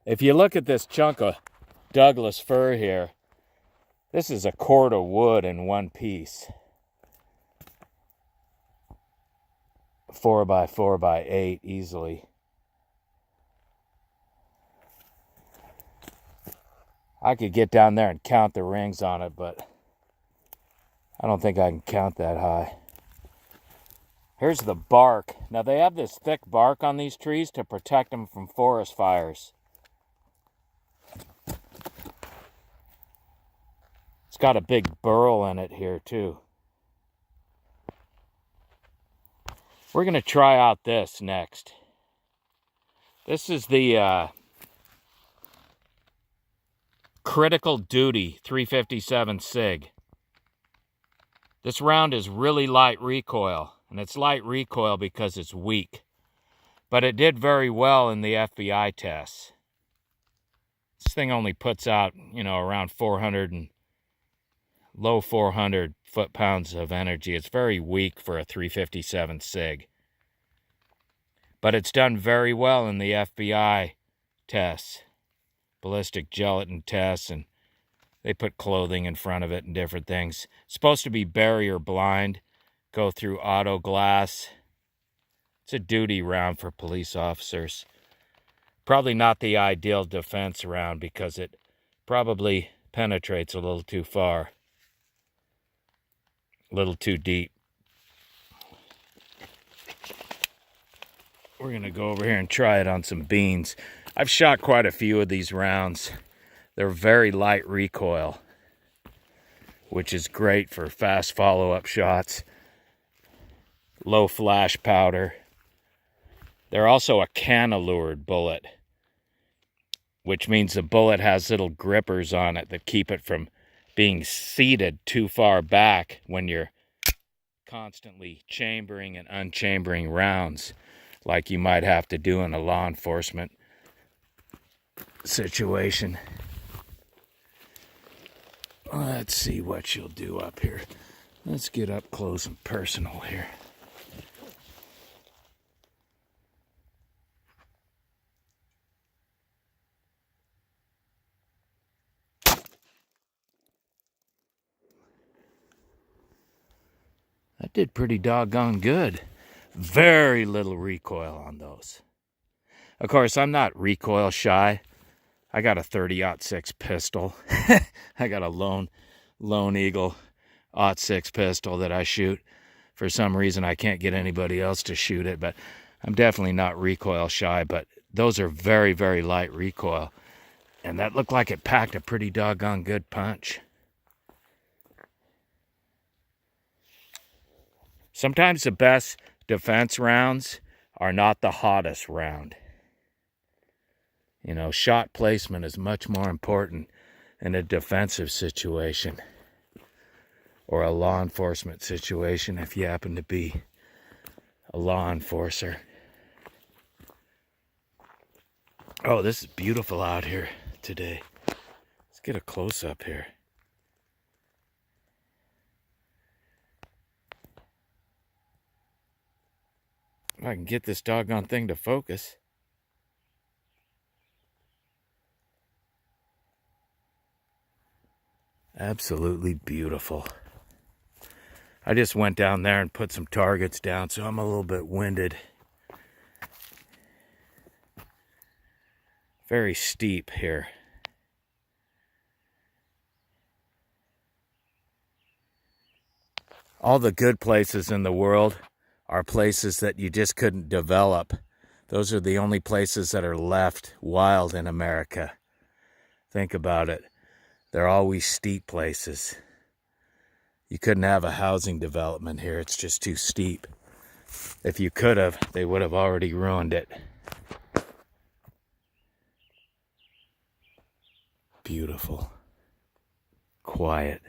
If you look at this chunk of Douglas fir here, this is a cord of wood in one piece. 4 by 4 by 8 easily. I could get down there and count the rings on it, but I don't think I can count that high. Here's the bark. Now they have this thick bark on these trees to protect them from forest fires. It's got a big burl in it here too. We're going to try out this next. This is the Critical Duty 357 SIG. This round is really light recoil, and it's light recoil because it's weak. But it did very well in the FBI tests. This thing only puts out, around 400 and low 400 foot-pounds of energy. It's very weak for a 357 SIG. But it's done very well in the FBI tests, ballistic gelatin tests, and they put clothing in front of it and different things. It's supposed to be barrier blind, go through auto glass. It's a duty round for police officers. Probably not the ideal defense round because it probably penetrates a little too far. A little too deep. We're going to go over here and try it on some beans. I've shot quite a few of these rounds. They're very light recoil, which is great for fast follow-up shots. Low flash powder. They're also a cannulured bullet, which means the bullet has little grippers on it that keep it from being seated too far back when you're constantly chambering and unchambering rounds, like you might have to do in a law enforcement situation. Let's see what she'll do up here. Let's get up close and personal here. That did pretty doggone good. Very little recoil on those. Of course, I'm not recoil shy. I got a 30-06 pistol. I got a Lone Eagle .06 pistol that I shoot. For some reason, I can't get anybody else to shoot it, but I'm definitely not recoil shy. But those are very, very light recoil. And that looked like it packed a pretty doggone good punch. Sometimes the best defense rounds are not the hottest round. Shot placement is much more important in a defensive situation or a law enforcement situation if you happen to be a law enforcer. Oh, this is beautiful out here today. Let's get a close-up here. If I can get this doggone thing to focus. Absolutely beautiful. I just went down there and put some targets down, so I'm a little bit winded. Very steep here. All the good places in the world are places that you just couldn't develop. Those are the only places that are left wild in America. Think about it. They're always steep places. You couldn't have a housing development here. It's just too steep. If you could have, they would have already ruined it. Beautiful. Quiet.